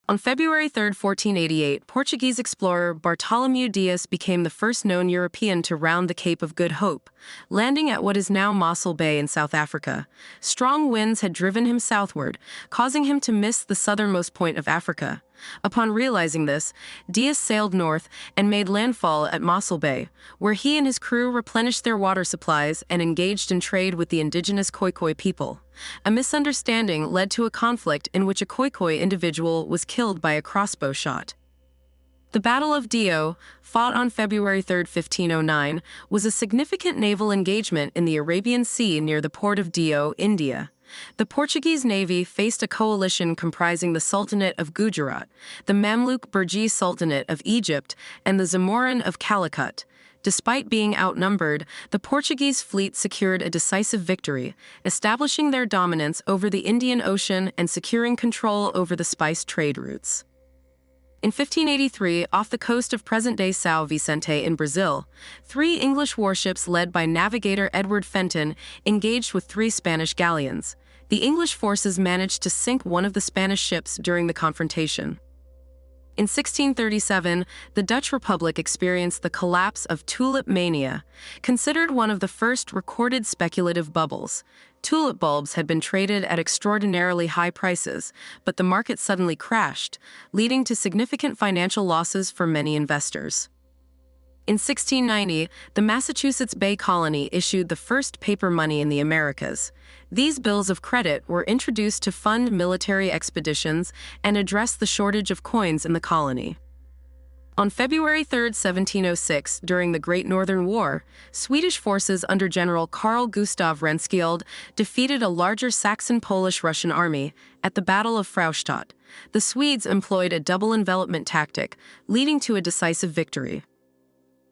On February 3, 1488, Portuguese explorer Bartolomeu Dias became the first known European to round the Cape of Good Hope, landing at what is now Mossel Bay in South Africa. Strong winds had driven him southward, causing him to miss the southernmost point of Africa. Upon realizing this, Dias sailed north and made landfall at Mossel Bay, where he and his crew replenished their water supplies and engaged in trade with the indigenous Khoikhoi people. A misunderstanding led to a conflict in which a Khoikhoi individual was killed by a crossbow shot. The Battle of Diu, fought on February 3, 1509, was a significant naval engagement in the Arabian Sea near the port of Diu, India. The Portuguese navy faced a coalition comprising the Sultanate of Gujarat, the Mamluk Burjis Sultanate of Egypt, and the Zamorin of Calicut. Despite being outnumbered, the Portuguese fleet secured a decisive victory, establishing their dominance over the Indian Ocean and securing control over the spice trade routes. In 1583, off the coast of present-day São Vicente in Brazil, 3 English warships led by navigator Edward Fenton engaged with 3 Spanish galleons. The English forces managed to sink one of the Spanish ships during the confrontation. In 1637, the Dutch Republic experienced the collapse of Tulip Mania, considered one of the first recorded speculative bubbles. Tulip bulbs had been traded at extraordinarily high prices, but the market suddenly crashed, leading to significant financial losses for many investors. In 1690, the Massachusetts Bay Colony issued the first paper money in the Americas. These bills of credit were introduced to fund military expeditions and address the shortage of coins in the colony. On February 3, 1706, during the Great Northern War, Swedish forces under General Carl Gustav Renskield defeated a larger Saxon-Polish-Russian army at the Battle of Fraustadt. The Swedes employed a double envelopment tactic, leading to a decisive victory.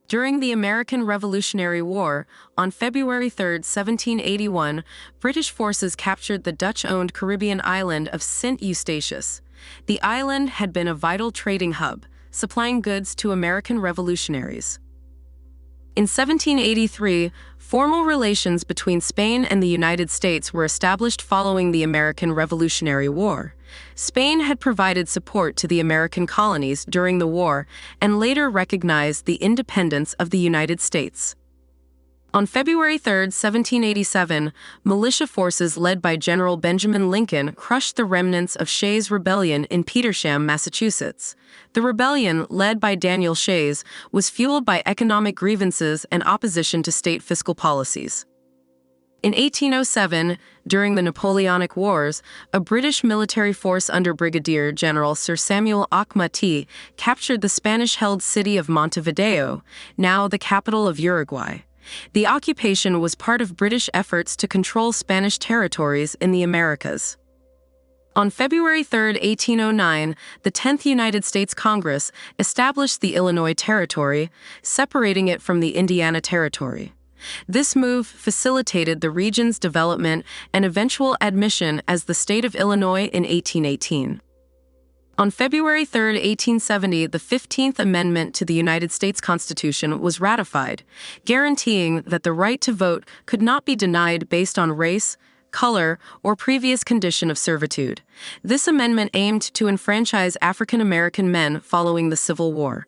During the American Revolutionary War, on February 3, 1781, British forces captured the Dutch-owned Caribbean island of St. Eustatius. The island had been a vital trading hub, supplying goods to American revolutionaries. In 1783, formal relations between Spain and the United States were established following the American Revolutionary War. Spain had provided support to the American colonies during the war and later recognized the independence of the United States. On February 3, 1787, militia forces led by General Benjamin Lincoln crushed the remnants of Shays' Rebellion in Petersham, Massachusetts. The rebellion, led by Daniel Shays, was fueled by economic grievances and opposition to state fiscal policies. In 1807, during the Napoleonic Wars, a British military force under Brigadier General Sir Samuel Ahmati captured the Spanish-held city of Montevideo, now the capital of Uruguay. The occupation was part of British efforts to control Spanish territories in the Americas. On February 3, 1809, the 10th United States Congress established the Illinois Territory, separating it from the Indiana Territory. This move facilitated the region's development and eventual admission as the state of Illinois in 1818. On February 3, 1870, the 15th Amendment to the United States Constitution was ratified, guaranteeing that the right to vote could not be denied based on race, color, or previous condition of servitude. This amendment aimed to enfranchise African American men following the Civil War.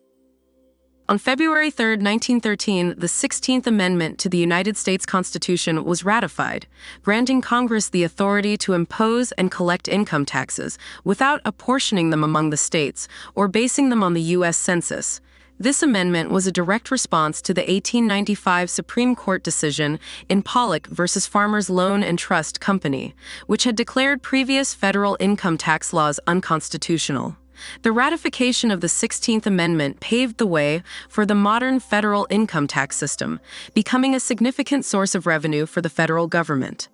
On February 3, 1913, the 16th Amendment to the United States Constitution was ratified, granting Congress the authority to impose and collect income taxes without apportioning them among the states or basing them on the U.S. Census. This amendment was a direct response to the 1895 Supreme Court decision in Pollock v. Farmers Loan and Trust Company, which had declared previous federal income tax laws unconstitutional. The ratification of the 16th Amendment paved the way for the modern federal income tax system, becoming a significant source of revenue for the federal government.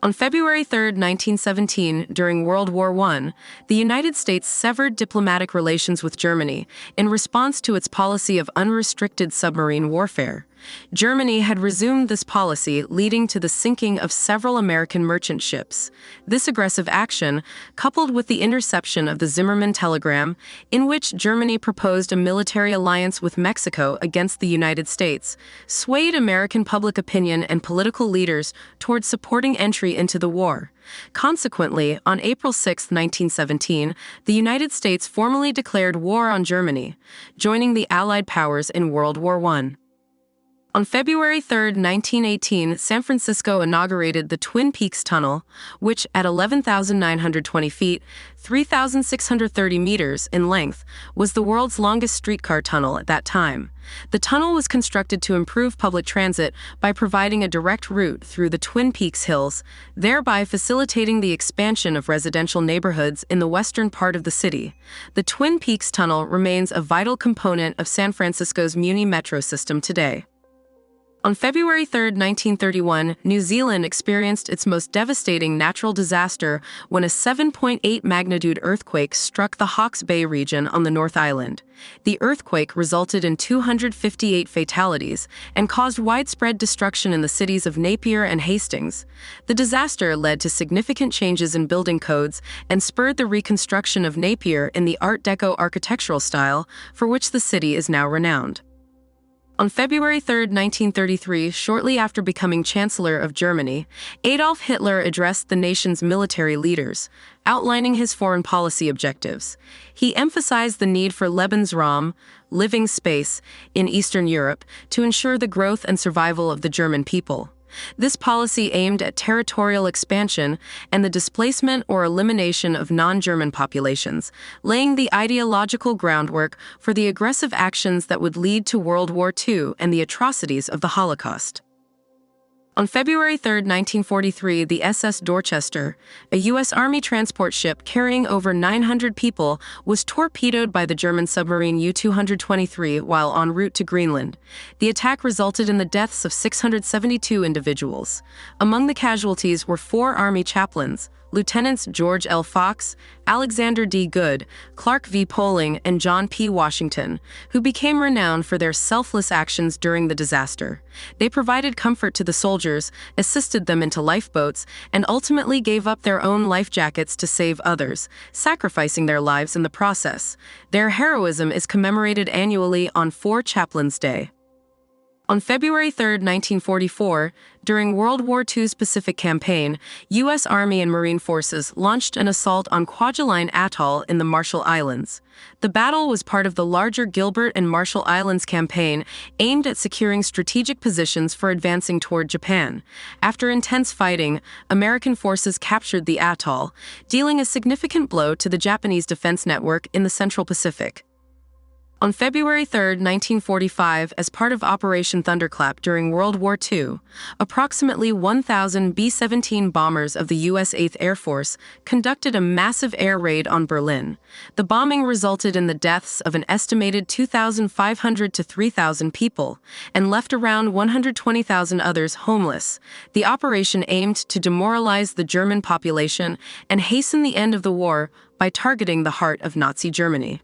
On February 3, 1917, during World War I, the United States severed diplomatic relations with Germany in response to its policy of unrestricted submarine warfare. Germany had resumed this policy, leading to the sinking of several American merchant ships. This aggressive action, coupled with the interception of the Zimmermann telegram, in which Germany proposed a military alliance with Mexico against the United States, swayed American public opinion and political leaders towards supporting entry into the war. Consequently, on April 6, 1917, the United States formally declared war on Germany, joining the Allied powers in World War I. On February 3, 1918, San Francisco inaugurated the Twin Peaks Tunnel, which, at 11,920 feet, 3,630 meters in length, was the world's longest streetcar tunnel at that time. The tunnel was constructed to improve public transit by providing a direct route through the Twin Peaks Hills, thereby facilitating the expansion of residential neighborhoods in the western part of the city. The Twin Peaks Tunnel remains a vital component of San Francisco's Muni Metro system today. On February 3, 1931, New Zealand experienced its most devastating natural disaster when a 7.8 magnitude earthquake struck the Hawke's Bay region on the North Island. The earthquake resulted in 258 fatalities and caused widespread destruction in the cities of Napier and Hastings. The disaster led to significant changes in building codes and spurred the reconstruction of Napier in the Art Deco architectural style, for which the city is now renowned. On February 3, 1933, shortly after becoming Chancellor of Germany, Adolf Hitler addressed the nation's military leaders, outlining his foreign policy objectives. He emphasized the need for Lebensraum, living space, in Eastern Europe to ensure the growth and survival of the German people. This policy aimed at territorial expansion and the displacement or elimination of non-German populations, laying the ideological groundwork for the aggressive actions that would lead to World War II and the atrocities of the Holocaust. On February 3, 1943, the SS Dorchester, a U.S. Army transport ship carrying over 900 people, was torpedoed by the German submarine U-223 while en route to Greenland. The attack resulted in the deaths of 672 individuals. Among the casualties were 4 Army chaplains, Lieutenants George L. Fox, Alexander D. Good, Clark V. Poling, and John P. Washington, who became renowned for their selfless actions during the disaster. They provided comfort to the soldiers, assisted them into lifeboats, and ultimately gave up their own life jackets to save others, sacrificing their lives in the process. Their heroism is commemorated annually on 4 Chaplains' Day. On February 3, 1944, during World War II's Pacific Campaign, U.S. Army and Marine forces launched an assault on Kwajalein Atoll in the Marshall Islands. The battle was part of the larger Gilbert and Marshall Islands campaign aimed at securing strategic positions for advancing toward Japan. After intense fighting, American forces captured the atoll, dealing a significant blow to the Japanese defense network in the Central Pacific. On February 3, 1945, as part of Operation Thunderclap during World War II, approximately 1,000 B-17 bombers of the U.S. 8th Air Force conducted a massive air raid on Berlin. The bombing resulted in the deaths of an estimated 2,500 to 3,000 people and left around 120,000 others homeless. The operation aimed to demoralize the German population and hasten the end of the war by targeting the heart of Nazi Germany.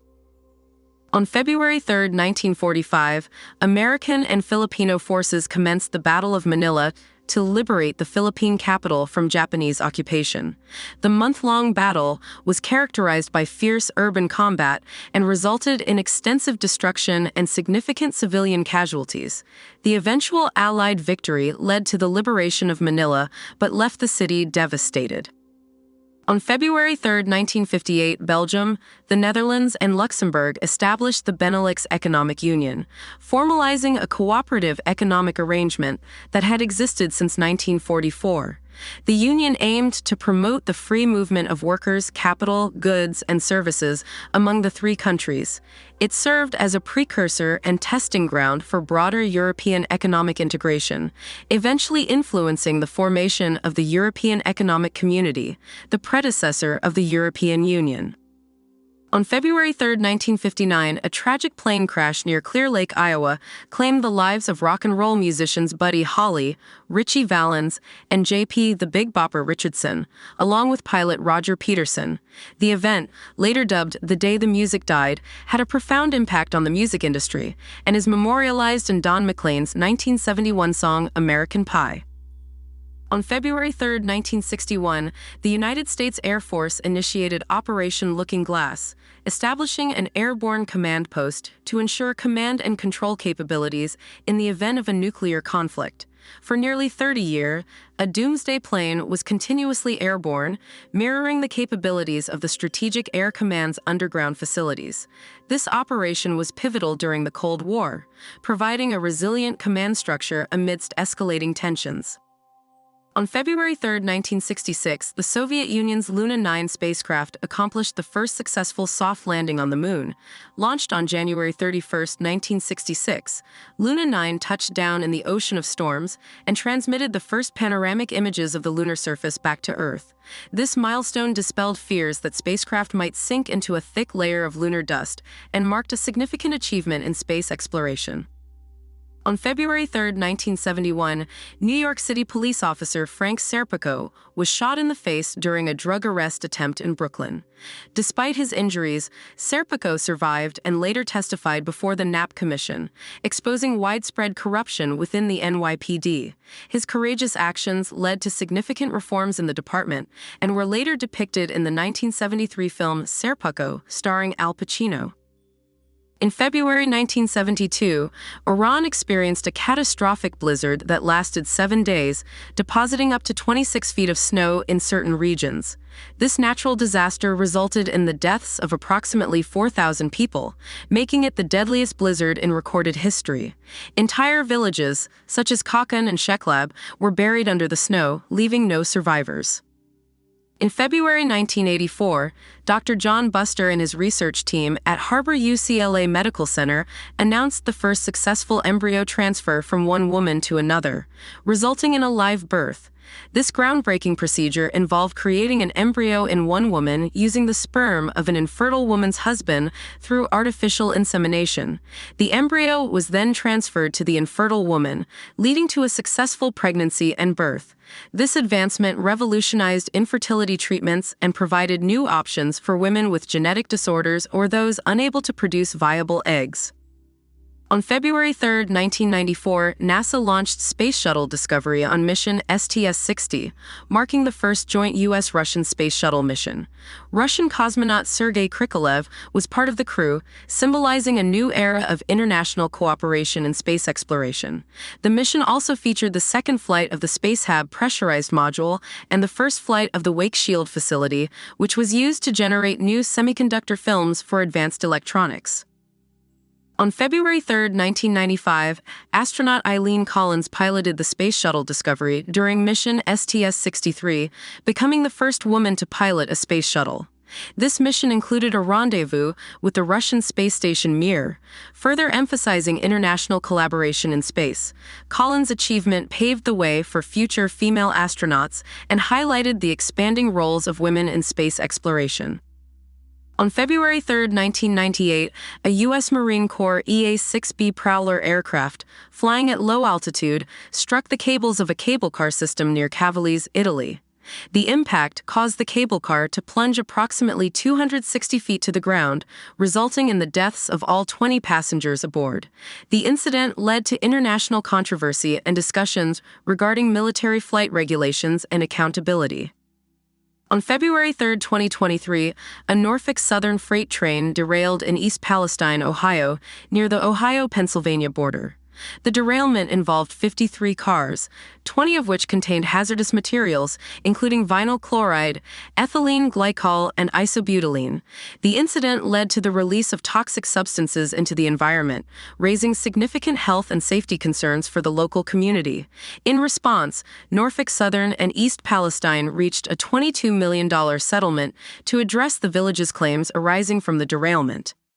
On February 3, 1945, American and Filipino forces commenced the Battle of Manila to liberate the Philippine capital from Japanese occupation. The month-long battle was characterized by fierce urban combat and resulted in extensive destruction and significant civilian casualties. The eventual Allied victory led to the liberation of Manila, but left the city devastated. On February 3, 1958, Belgium, the Netherlands, and Luxembourg established the Benelux Economic Union, formalizing a cooperative economic arrangement that had existed since 1944. The union aimed to promote the free movement of workers, capital, goods, and services among the 3 countries. It served as a precursor and testing ground for broader European economic integration, eventually influencing the formation of the European Economic Community, the predecessor of the European Union. On February 3, 1959, a tragic plane crash near Clear Lake, Iowa, claimed the lives of rock and roll musicians Buddy Holly, Ritchie Valens, and J.P. the Big Bopper Richardson, along with pilot Roger Peterson. The event, later dubbed The Day the Music Died, had a profound impact on the music industry and is memorialized in Don McLean's 1971 song American Pie. On February 3, 1961, the United States Air Force initiated Operation Looking Glass, establishing an airborne command post to ensure command and control capabilities in the event of a nuclear conflict. For nearly 30 years, a doomsday plane was continuously airborne, mirroring the capabilities of the Strategic Air Command's underground facilities. This operation was pivotal during the Cold War, providing a resilient command structure amidst escalating tensions. On February 3, 1966, the Soviet Union's Luna 9 spacecraft accomplished the first successful soft landing on the Moon. Launched on January 31, 1966, Luna 9 touched down in the Ocean of Storms and transmitted the first panoramic images of the lunar surface back to Earth. This milestone dispelled fears that spacecraft might sink into a thick layer of lunar dust and marked a significant achievement in space exploration. On February 3, 1971, New York City police officer Frank Serpico was shot in the face during a drug arrest attempt in Brooklyn. Despite his injuries, Serpico survived and later testified before the Knapp Commission, exposing widespread corruption within the NYPD. His courageous actions led to significant reforms in the department and were later depicted in the 1973 film Serpico, starring Al Pacino. In February 1972, Iran experienced a catastrophic blizzard that lasted 7 days, depositing up to 26 feet of snow in certain regions. This natural disaster resulted in the deaths of approximately 4,000 people, making it the deadliest blizzard in recorded history. Entire villages, such as Kakan and Sheklab, were buried under the snow, leaving no survivors. In February 1984, Dr. John Buster and his research team at Harbor UCLA Medical Center announced the first successful embryo transfer from one woman to another, resulting in a live birth. This groundbreaking procedure involved creating an embryo in one woman using the sperm of an infertile woman's husband through artificial insemination. The embryo was then transferred to the infertile woman, leading to a successful pregnancy and birth. This advancement revolutionized infertility treatments and provided new options for women with genetic disorders or those unable to produce viable eggs. On February 3, 1994, NASA launched Space Shuttle Discovery on mission STS-60, marking the first joint U.S.-Russian Space Shuttle mission. Russian cosmonaut Sergei Krikalev was part of the crew, symbolizing a new era of international cooperation in space exploration. The mission also featured the second flight of the SpaceHab pressurized module and the first flight of the Wake Shield facility, which was used to generate new semiconductor films for advanced electronics. On February 3, 1995, astronaut Eileen Collins piloted the Space Shuttle Discovery during mission STS-63, becoming the first woman to pilot a space shuttle. This mission included a rendezvous with the Russian space station Mir, further emphasizing international collaboration in space. Collins' achievement paved the way for future female astronauts and highlighted the expanding roles of women in space exploration. On February 3, 1998, a U.S. Marine Corps EA-6B Prowler aircraft, flying at low altitude, struck the cables of a cable car system near Cavallese, Italy. The impact caused the cable car to plunge approximately 260 feet to the ground, resulting in the deaths of all 20 passengers aboard. The incident led to international controversy and discussions regarding military flight regulations and accountability. On February 3, 2023, a Norfolk Southern freight train derailed in East Palestine, Ohio, near the Ohio-Pennsylvania border. The derailment involved 53 cars, 20 of which contained hazardous materials, including vinyl chloride, ethylene glycol, and isobutylene. The incident led to the release of toxic substances into the environment, raising significant health and safety concerns for the local community. In response, Norfolk Southern and East Palestine reached a $22 million settlement to address the village's claims arising from the derailment.